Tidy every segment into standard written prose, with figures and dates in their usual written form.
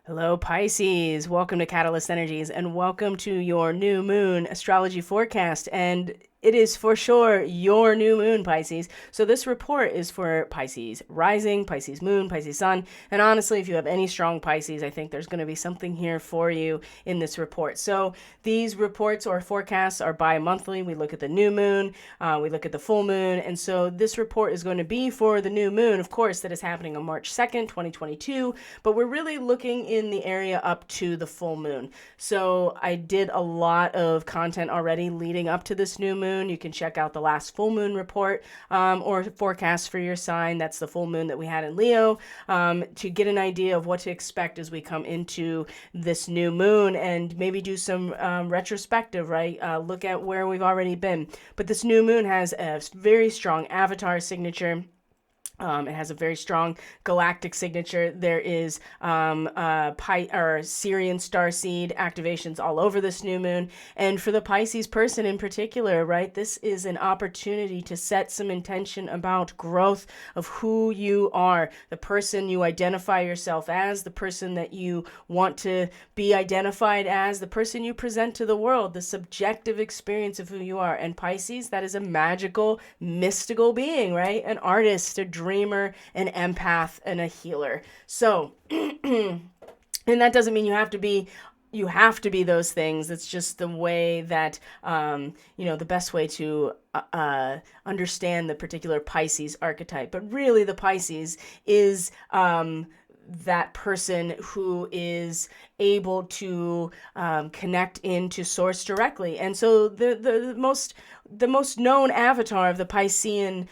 Hello, Pisces. Welcome to Catalyst Energies and welcome to your new moon astrology forecast. And it is for sure your new moon, Pisces. So this report is for Pisces rising, Pisces moon, Pisces sun. And honestly, if you have any strong Pisces, I think there's going to be something here for you in this report. So these reports or forecasts are bi-monthly. We look at the new moon, we look at the full moon. And so this report is going to be for the new moon, of course, that is happening on March 2nd, 2022. But we're really looking in the area up to the full moon. So I did a lot of content already leading up to this new moon. You can check out the last full moon report or forecast for your sign. That's the full moon that we had in Leo, to get an idea of what to expect as we come into this new moon and maybe do some retrospective, right? Look at where we've already been. But this new moon has a very strong avatar signature. It has a very strong galactic signature. There is Syrian starseed activations all over this new moon. And for the Pisces person in particular, right, this is an opportunity to set some intention about growth of who you are, the person you identify yourself as, the person that you want to be identified as, the person you present to the world, the subjective experience of who you are. And Pisces, that is a magical, mystical being, right? An artist, a dreamer, an empath, and a healer. So, and that doesn't mean you have to be those things. It's just the way that, the best way to understand the particular Pisces archetype. But really, the Pisces is that person who is able to connect into source directly. And so the most known avatar of the Piscean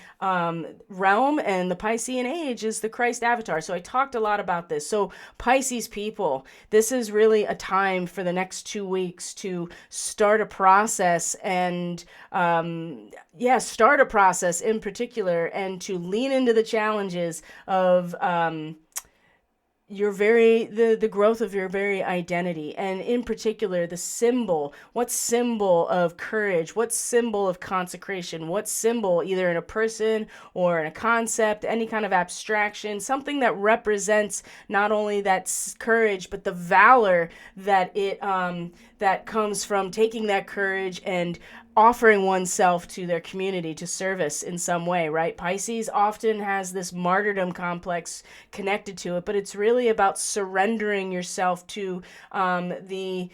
realm and the Piscean age is the Christ avatar. So I talked a lot about this. So Pisces people, this is really a time for the next 2 weeks to start a process and start a process in particular, and to lean into the challenges of the growth of your very identity, and in particular what symbol of courage, what symbol of consecration, what symbol, either in a person or in a concept, any kind of abstraction, something that represents not only that courage but the valor that that comes from taking that courage and offering oneself to their community, to service in some way, right? Pisces often has this martyrdom complex connected to it, but it's really about surrendering yourself to the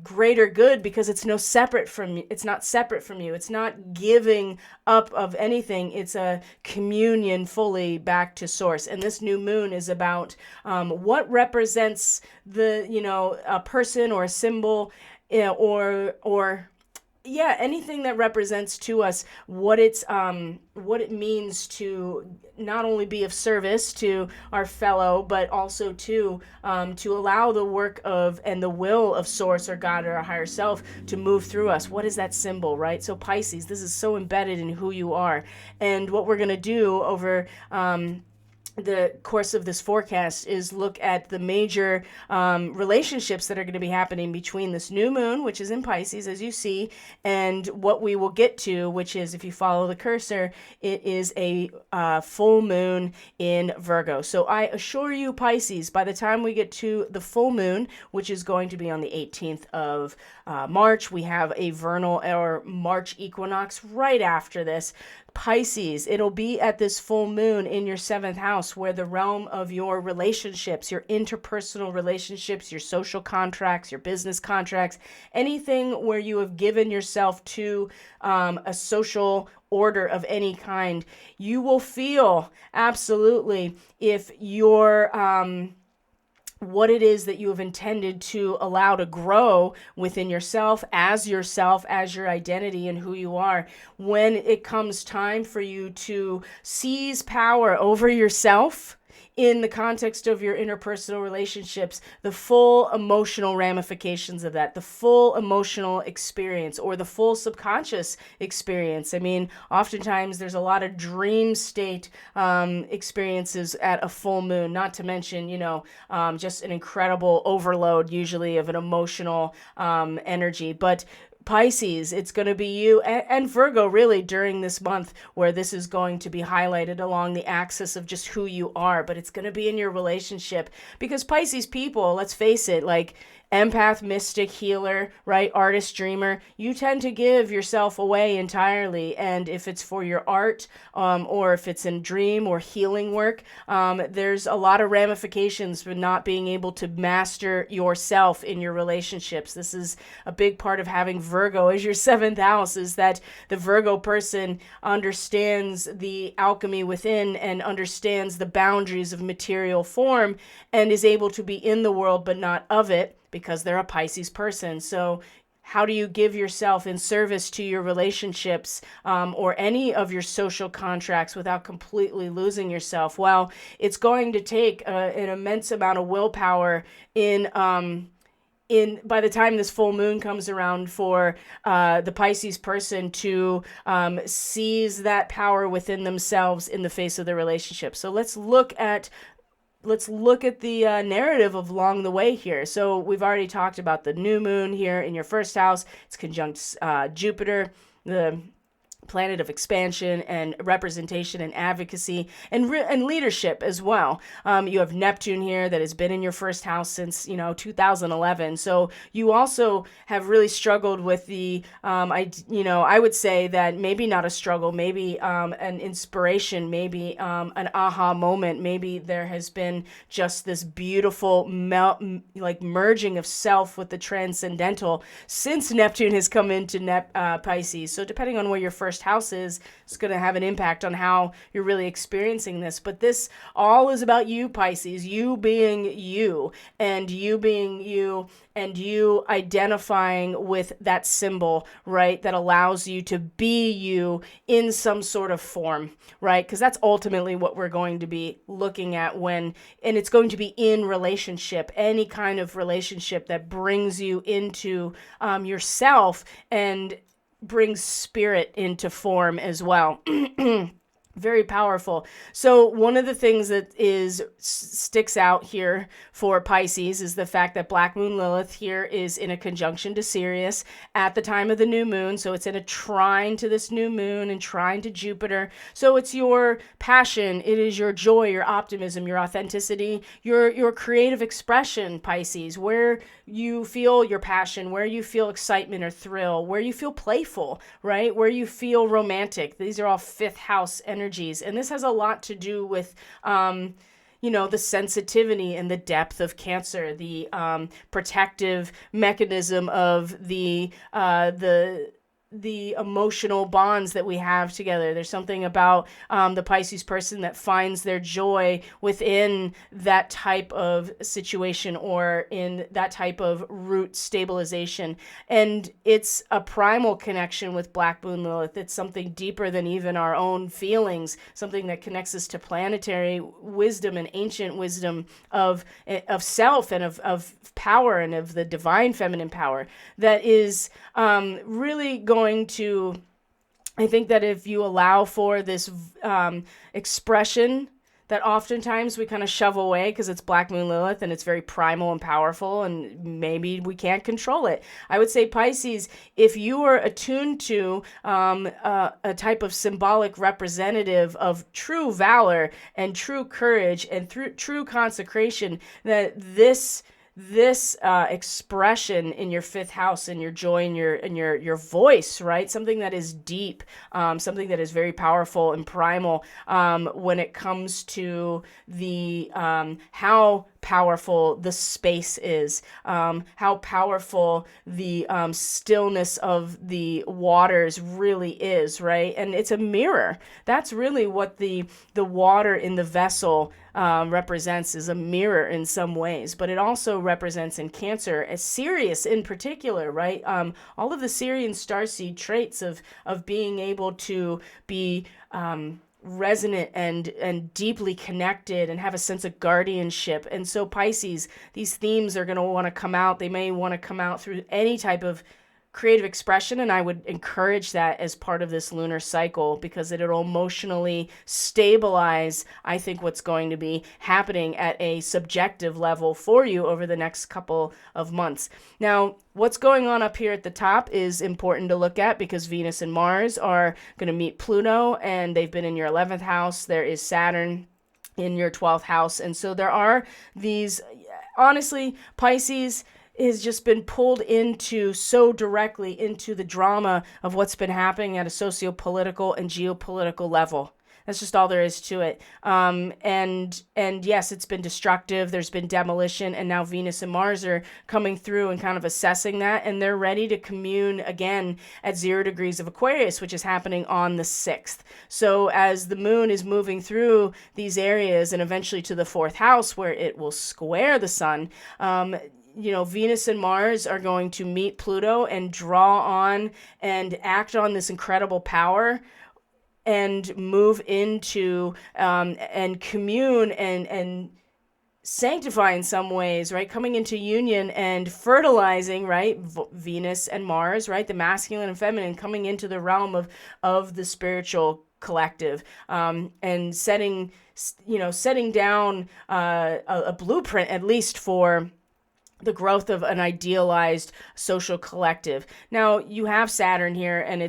greater good, because it's not separate from you. It's not giving up of anything. It's a communion fully back to source. And this new moon is about what represents a person or a symbol, anything that represents to us what it means to not only be of service to our fellow, but also to allow the work of and the will of source or God or our higher self to move through us. What is that symbol, right? So Pisces, this is so embedded in who you are. And what we're going to do over the course of this forecast is look at the major relationships that are going to be happening between this new moon, which is in Pisces, as you see, and what we will get to, which is, if you follow the cursor, it is a full moon in Virgo. So I assure you, Pisces, by the time we get to the full moon, which is going to be on the 18th of March, we have a vernal or March equinox right after this. Pisces, it'll be at this full moon in your 7th house, where the realm of your relationships, your interpersonal relationships, your social contracts, your business contracts, anything where you have given yourself to a social order of any kind, you will feel absolutely if you're what it is that you have intended to allow to grow within yourself, as your identity and who you are. When it comes time for you to seize power over yourself in the context of your interpersonal relationships, the full emotional ramifications of that, the full emotional experience or the full subconscious experience. I mean, oftentimes there's a lot of dream state experiences at a full moon, not to mention, just an incredible overload usually of an emotional energy. But Pisces, it's going to be you and Virgo really during this month where this is going to be highlighted along the axis of just who you are, but it's going to be in your relationship because Pisces people, let's face it, like empath, mystic, healer, right? Artist, dreamer, you tend to give yourself away entirely. And if it's for your art, or if it's in dream or healing work, there's a lot of ramifications for not being able to master yourself in your relationships. This is a big part of having Virgo as your seventh house, is that the Virgo person understands the alchemy within and understands the boundaries of material form and is able to be in the world but not of it, because they're a Pisces person. So how do you give yourself in service to your relationships, or any of your social contracts without completely losing yourself? Well, it's going to take an immense amount of willpower by the time this full moon comes around for the Pisces person to seize that power within themselves in the face of the relationship. So let's look at the narrative of along the way here. So we've already talked about the new moon here in your first house. It's conjunct Jupiter, the planet of expansion and representation and advocacy and leadership as well. You have Neptune here that has been in your first house since 2011. So you also have really struggled with the I would say that maybe not a struggle, maybe an inspiration, maybe an aha moment. Maybe there has been just this beautiful merging of self with the transcendental since Neptune has come into Pisces. So depending on where your first house is, it's going to have an impact on how you're really experiencing this. But this all is about you, Pisces, you being you, and you being you, and you identifying with that symbol, right, that allows you to be you in some sort of form, right? Because that's ultimately what we're going to be looking at and it's going to be in relationship, any kind of relationship that brings you into yourself and brings spirit into form as well. Very powerful. So one of the things that sticks out here for Pisces is the fact that Black Moon Lilith here is in a conjunction to Sirius at the time of the new moon. So it's in a trine to this new moon and trine to Jupiter. So it's your passion, it is your joy, your optimism, your authenticity, your creative expression, Pisces, where you feel your passion, where you feel excitement or thrill, where you feel playful, right? Where you feel romantic. These are all fifth house energies. And this has a lot to do with, the sensitivity and the depth of Cancer, the protective mechanism of the emotional bonds that we have together. There's something about the Pisces person that finds their joy within that type of situation or in that type of root stabilization. And it's a primal connection with Black Moon Lilith. It's something deeper than even our own feelings, something that connects us to planetary wisdom and ancient wisdom of self and of power and of the divine feminine power that is really going to, I think that if you allow for this expression that oftentimes we kind of shove away because it's Black Moon Lilith and it's very primal and powerful and maybe we can't control it. I would say Pisces, if you are attuned to a type of symbolic representative of true valor and true courage and true consecration, that this expression in your fifth house and your joy and your voice, right? Something that is deep, something that is very powerful and primal when it comes to the how powerful the space is, how powerful the stillness of the waters really is, right? And it's a mirror. That's really what the water in the vessel represents, is a mirror in some ways, but it also represents in Cancer, as Sirius in particular, right? All of the Sirian starseed traits of being able to be resonant and deeply connected and have a sense of guardianship. And so Pisces, these themes are going to want to come out. They may want to come out through any type of creative expression, and I would encourage that as part of this lunar cycle, because it'll emotionally stabilize, I think, what's going to be happening at a subjective level for you over the next couple of months. Now, what's going on up here at the top is important to look at, because Venus and Mars are going to meet Pluto, and they've been in your 11th house. There is Saturn in your 12th house. And so there are these, honestly, Pisces has just been pulled into so directly into the drama of what's been happening at a socio-political and geopolitical level. That's just all there is to it. And yes, it's been destructive. There's been demolition, and now Venus and Mars are coming through and kind of assessing that, and they're ready to commune again at 0 degrees of Aquarius, which is happening on the 6th. So as the moon is moving through these areas and eventually to the 4th house where it will square the sun, Venus and Mars are going to meet Pluto and draw on and act on this incredible power and move into and commune and sanctify in some ways, right? Coming into union and fertilizing, right? Venus and Mars, right? The masculine and feminine coming into the realm of the spiritual collective, and setting down a blueprint, at least for the growth of an idealized social collective. Now, you have Saturn here, and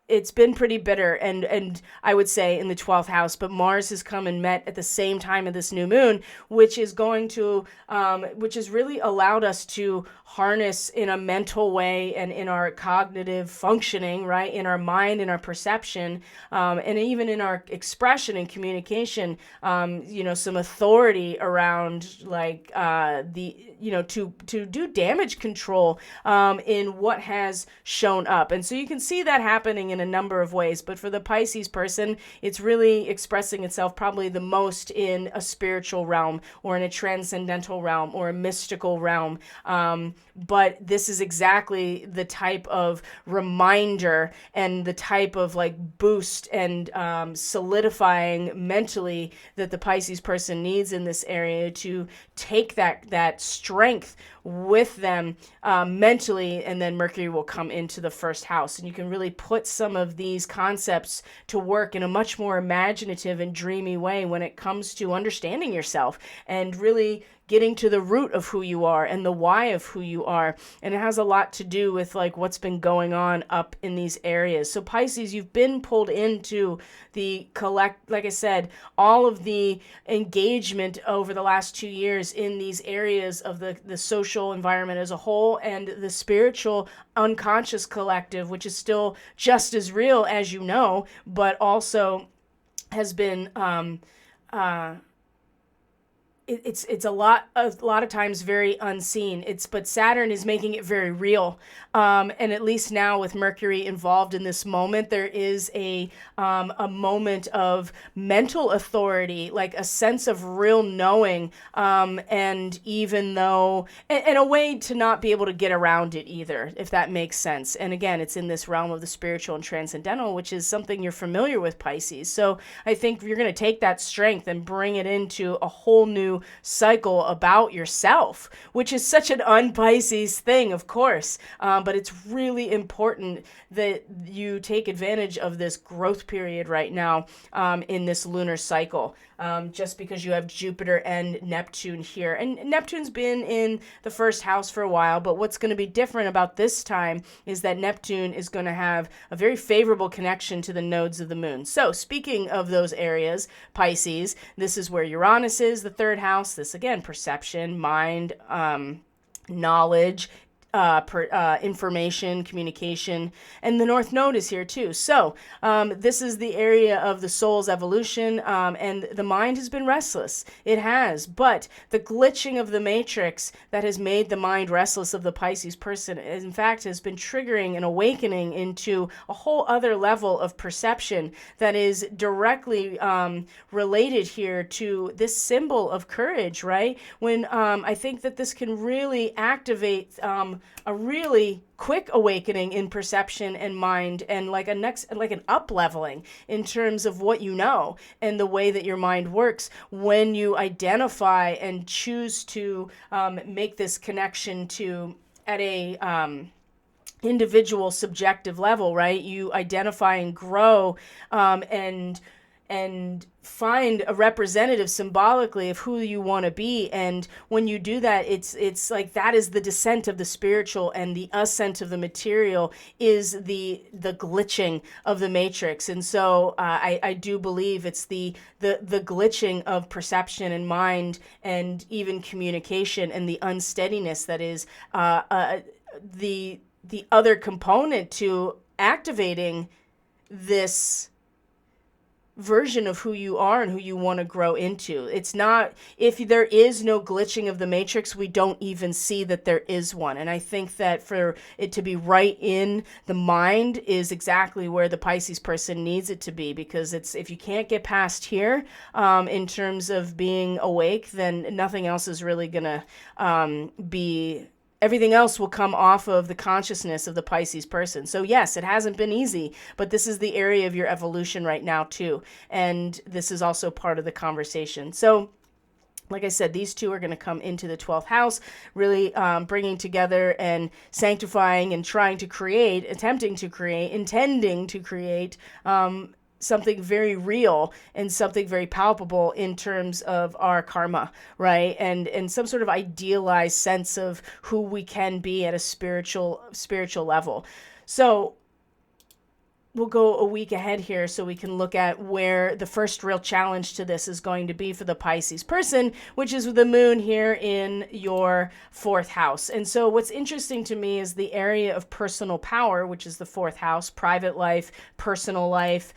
it's been pretty bitter, and I would say in the 12th house, but Mars has come and met at the same time of this new moon, which is which has really allowed us to harness in a mental way and in our cognitive functioning, right, in our mind, in our perception, and even in our expression and communication, some authority around to do damage control in what has shown up. And so you can see that happening in a number of ways, but for the Pisces person, it's really expressing itself probably the most in a spiritual realm or in a transcendental realm or a mystical realm. But this is exactly the type of reminder and the type of boost and solidifying mentally that the Pisces person needs in this area to take that strength with them mentally, and then Mercury will come into the 1st house, and you can really put some of these concepts to work in a much more imaginative and dreamy way when it comes to understanding yourself and really getting to the root of who you are and the why of who you are. And it has a lot to do with what's been going on up in these areas. So Pisces, you've been pulled into the like I said, all of the engagement over the last 2 years in these areas of the social environment as a whole, and the spiritual unconscious collective, which is still just as real as but also has been it's a lot of times very unseen. But Saturn is making it very real. And at least now with Mercury involved in this moment, there is a moment of mental authority, like a sense of real knowing. And even though, and a way to not be able to get around it either, if that makes sense. And again, it's in this realm of the spiritual and transcendental, which is something you're familiar with, Pisces. So I think you're going to take that strength and bring it into a whole new cycle about yourself, which is such an un-Pisces thing, of course. But it's really important that you take advantage of this growth period right now in this lunar cycle. Just because you have Jupiter and Neptune here. And Neptune's been in the 1st house for a while, but what's going to be different about this time is that Neptune is going to have a very favorable connection to the nodes of the moon. So speaking of those areas, Pisces, this is where Uranus is, the 3rd house. This, again, perception, mind, knowledge, information, communication, and the North Node is here too. So this is the area of the soul's evolution, and the mind has been restless. It has, but the glitching of the matrix that has made the mind restless of the Pisces person, in fact, has been triggering an awakening into a whole other level of perception that is directly related here to this symbol of courage, right? When I think that this can really activate a really quick awakening in perception and mind, and like an up leveling in terms of what you know and the way that your mind works when you identify and choose to make this connection to individual subjective level, right? You identify and grow, and find a representative symbolically of who you want to be. And when you do that, it's like that is the descent of the spiritual, and the ascent of the material is the glitching of the matrix. And so I do believe it's the glitching of perception and mind, and even communication, and the unsteadiness that is the other component to activating this version of who you are and who you want to grow into. It's not, if there is no glitching of the matrix, we don't even see that there is one. And I think that for it to be right in the mind is exactly where the Pisces person needs it to be, because it's, if you can't get past here in terms of being awake, then nothing else is really gonna be, everything else will come off of the consciousness of the Pisces person. So yes, it hasn't been easy, but this is the area of your evolution right now too. And this is also part of the conversation. So like I said, these two are going to come into the 12th house, really bringing together and sanctifying and trying to create, attempting to create, intending to create something very real and something very palpable in terms of our karma, right? And some sort of idealized sense of who we can be at a spiritual level. So we'll go a week ahead here so we can look at where the first real challenge to this is going to be for the Pisces person, which is with the moon here in your 4th house. And so what's interesting to me is the area of personal power, which is the 4th house, private life, personal life,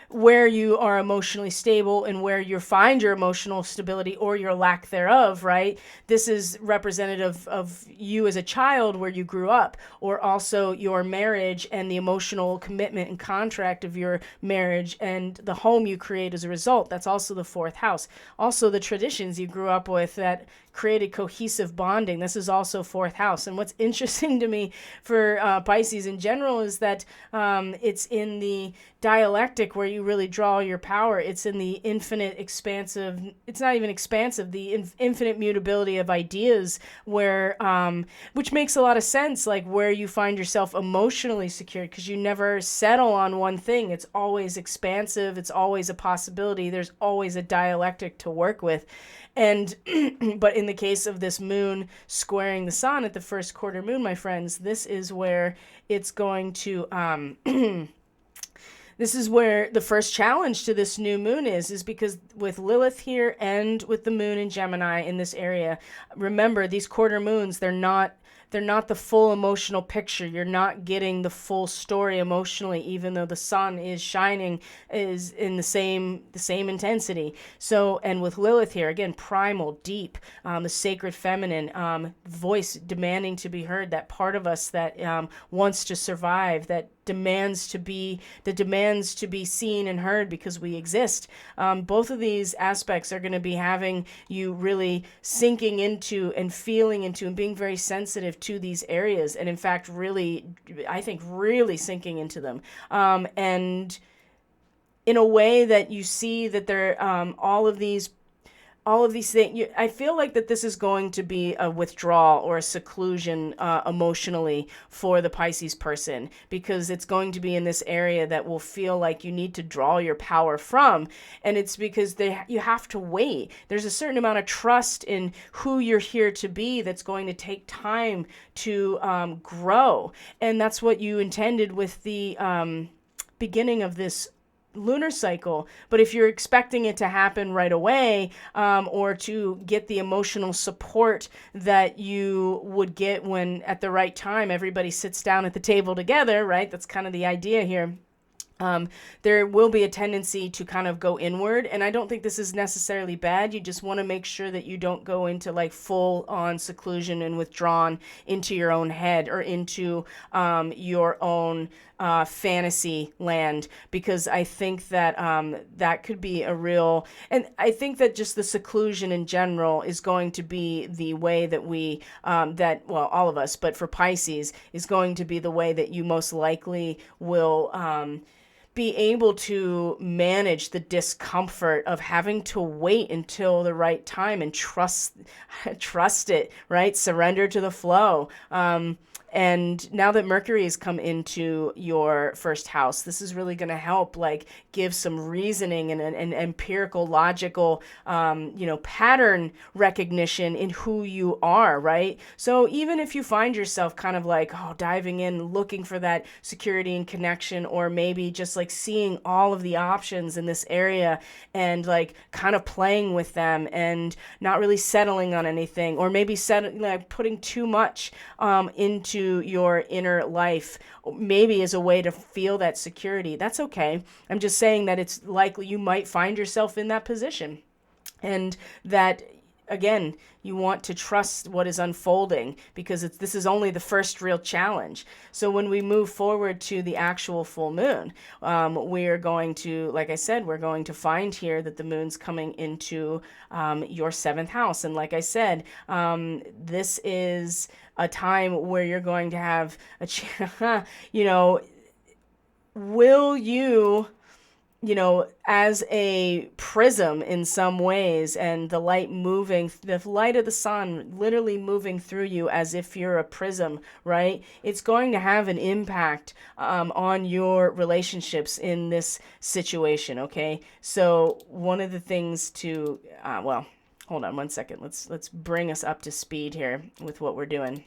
where you are emotionally stable and where you find your emotional stability or your lack thereof, right? This is representative of you as a child, where you grew up, or also your marriage and the emotional commitment and contract of your marriage and the home you create as a result. That's also the 4th house. Also the traditions you grew up with that created cohesive bonding. This is also 4th house. And what's interesting to me for Pisces in general is that it's in the dialectic where you really draw your power. It's in the infinite expansive, it's not even expansive, the infinite mutability of ideas, where which makes a lot of sense, like where you find yourself emotionally secure, because you never settle on one thing. It's always expansive, it's always a possibility, there's always a dialectic to work with. And but in the case of this moon squaring the sun at the first quarter moon, my friends, this is where it's going to this is where the first challenge to this new moon is because with Lilith here and with the moon in Gemini in this area, remember, these quarter moons, they're not the full emotional picture. You're not getting the full story emotionally, even though the sun is shining, is in the same intensity. So, and with Lilith here, again, primal, deep, the sacred feminine, voice demanding to be heard, that part of us that wants to survive, that demands to be seen and heard because we exist. Both of these aspects are going to be having you really sinking into and feeling into and being very sensitive to these areas, and in fact really, I think, really sinking into them, and in a way that you see that there all of these things. I feel like that this is going to be a withdrawal or a seclusion emotionally for the Pisces person, because it's going to be in this area that will feel like you need to draw your power from. And it's because you have to wait. There's a certain amount of trust in who you're here to be that's going to take time to grow. And that's what you intended with the beginning of this lunar cycle. But if you're expecting it to happen right away, or to get the emotional support that you would get when at the right time everybody sits down at the table together, right? That's kind of the idea here. There will be a tendency to kind of go inward, and I don't think this is necessarily bad. You just want to make sure that you don't go into like full on seclusion and withdrawn into your own head or into your own fantasy land, because I think that that could be a real, and I think that just the seclusion in general is going to be the way that we all of us, but for Pisces, is going to be the way that you most likely will be able to manage the discomfort of having to wait until the right time and trust it, right? Surrender to the flow. And now that Mercury has come into your first house, this is really going to help, like, give some reasoning and empirical, logical, pattern recognition in who you are, right? So even if you find yourself kind of like, diving in, looking for that security and connection, or maybe just like seeing all of the options in this area and like kind of playing with them and not really settling on anything, or maybe putting too much into your inner life, maybe as a way to feel that security, that's okay. I'm just saying that it's likely you might find yourself in that position, and that, again, you want to trust what is unfolding, because this is only the first real challenge. So when we move forward to the actual full moon, we're going to, like I said, we're going to find here that the moon's coming into your seventh house. And like I said, this is a time where you're going to have will you, as a prism in some ways, and the light of the sun literally moving through you as if you're a prism, right? It's going to have an impact on your relationships in this situation, okay? So one of the things to, hold on one second. Let's bring us up to speed here with what we're doing.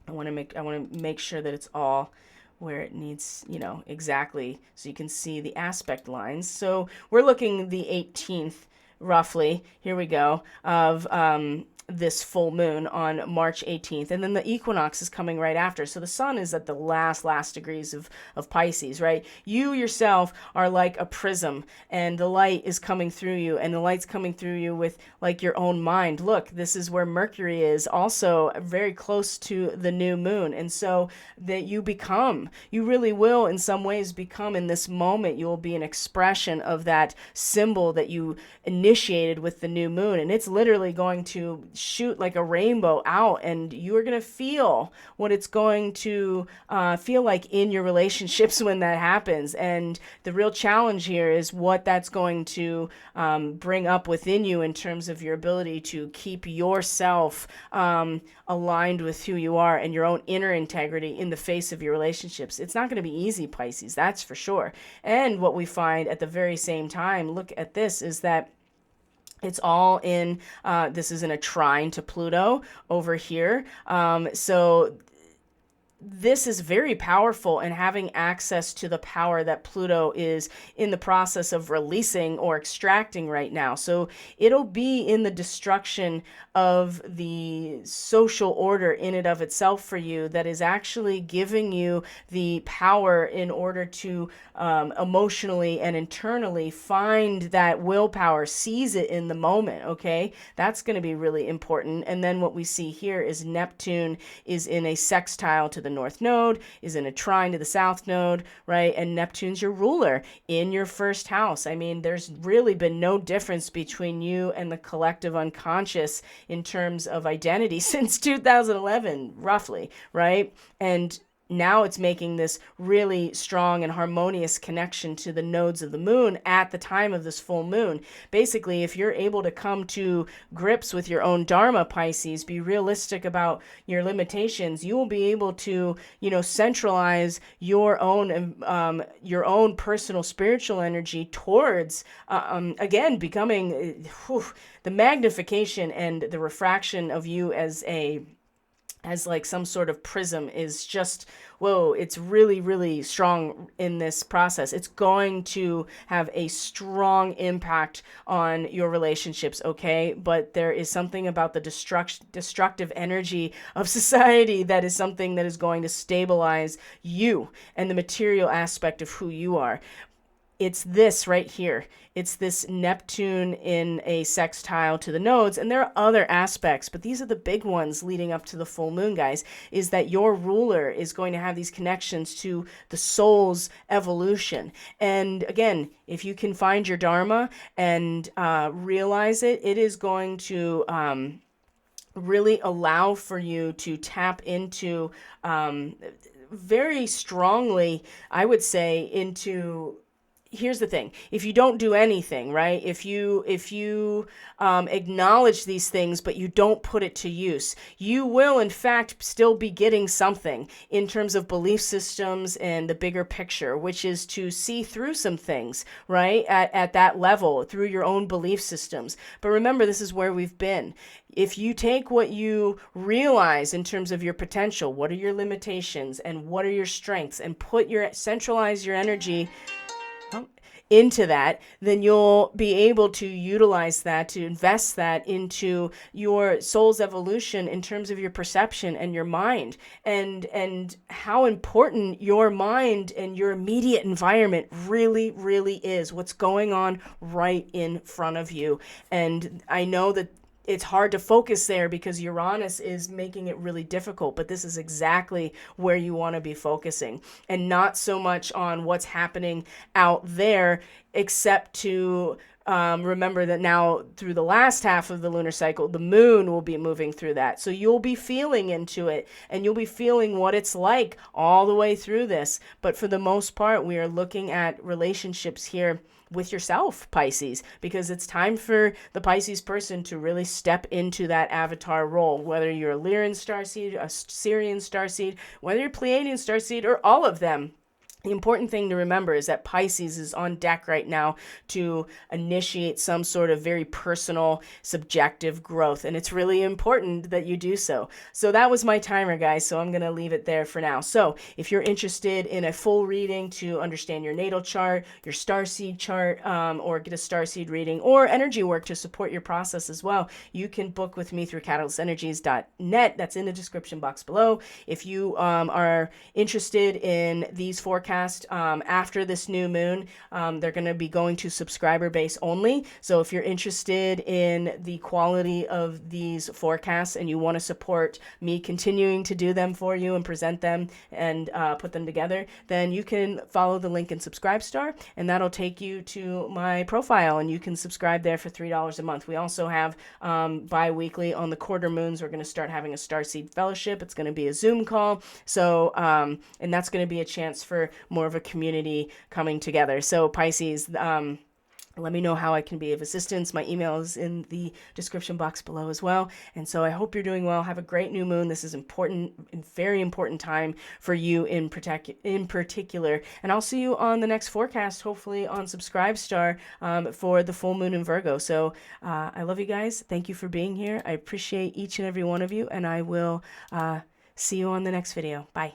I want to make sure that it's all where it needs, exactly, so you can see the aspect lines. So we're looking the 18th, roughly, here we go, of this full moon on March 18th. And then the equinox is coming right after. So the sun is at the last degrees of Pisces, right? You yourself are like a prism, and the light is coming through you, and the light's coming through you with like your own mind. Look, this is where Mercury is also very close to the new moon. And so that you really will in some ways become, in this moment, you will be an expression of that symbol that you initiated with the new moon. And it's literally going to shoot like a rainbow out, and you're going to feel what it's going to feel like in your relationships when that happens. And the real challenge here is what that's going to bring up within you in terms of your ability to keep yourself aligned with who you are and your own inner integrity in the face of your relationships. It's not going to be easy, Pisces, that's for sure. And what we find at the very same time, look at this, is that it's all in, this is in a trine to Pluto over here. So this is very powerful, and having access to the power that Pluto is in the process of releasing or extracting right now. So it'll be in the destruction of the social order in and of itself for you that is actually giving you the power in order to emotionally and internally find that willpower, seize it in the moment, okay? That's going to be really important. And then what we see here is Neptune is in a sextile to the north node, is in a trine to the south node, right? And Neptune's your ruler in your first house. I mean, there's really been no difference between you and the collective unconscious in terms of identity since 2011, roughly, right? And now it's making this really strong and harmonious connection to the nodes of the moon at the time of this full moon. Basically, if you're able to come to grips with your own dharma, Pisces, be realistic about your limitations, you will be able to, centralize your own personal spiritual energy towards, again, becoming the magnification and the refraction of you as like some sort of prism is just, whoa, it's really, really strong in this process. It's going to have a strong impact on your relationships, okay? But there is something about the destructive energy of society that is something that is going to stabilize you and the material aspect of who you are. It's this right here. It's this Neptune in a sextile to the nodes. And there are other aspects, but these are the big ones leading up to the full moon, guys, is that your ruler is going to have these connections to the soul's evolution. And again, if you can find your dharma and realize it, it is going to really allow for you to tap into very strongly, I would say, into, here's the thing. If you don't do anything, right? If you acknowledge these things, but you don't put it to use, you will in fact still be getting something in terms of belief systems and the bigger picture, which is to see through some things, right? At that level, through your own belief systems. But remember, this is where we've been. If you take what you realize in terms of your potential, what are your limitations and what are your strengths, and centralize your energy into that, then you'll be able to utilize that, to invest that into your soul's evolution in terms of your perception and your mind, and how important your mind and your immediate environment really, really is, what's going on right in front of you. And I know that it's hard to focus there because Uranus is making it really difficult, but this is exactly where you want to be focusing, and not so much on what's happening out there, except to remember that now through the last half of the lunar cycle, the moon will be moving through that. So you'll be feeling into it, and you'll be feeling what it's like all the way through this. But for the most part, we are looking at relationships here with yourself, Pisces, because it's time for the Pisces person to really step into that avatar role, whether you're a Lyran starseed, a Sirian starseed, whether you're Pleiadian starseed, or all of them. The important thing to remember is that Pisces is on deck right now to initiate some sort of very personal, subjective growth. And it's really important that you do so. So that was my timer, guys. So I'm going to leave it there for now. So if you're interested in a full reading to understand your natal chart, your starseed chart, or get a starseed reading or energy work to support your process as well, you can book with me through catalystenergies.net. That's in the description box below. If you are interested in these forecasts, after this new moon, they're going to be going to subscriber base only. So if you're interested in the quality of these forecasts and you want to support me continuing to do them for you and present them and put them together, then you can follow the link in Subscribestar, and that'll take you to my profile, and you can subscribe there for $3 a month. We also have bi-weekly on the quarter moons. We're going to start having a Starseed Fellowship. It's going to be a Zoom call. So, and that's going to be a chance for more of a community coming together. So Pisces, let me know how I can be of assistance. My email is in the description box below as well. And so I hope you're doing well. Have a great new moon. This is important, very important time for you in particular. And I'll see you on the next forecast, hopefully on Subscribestar, for the full moon in Virgo. So I love you guys. Thank you for being here. I appreciate each and every one of you. And I will see you on the next video. Bye.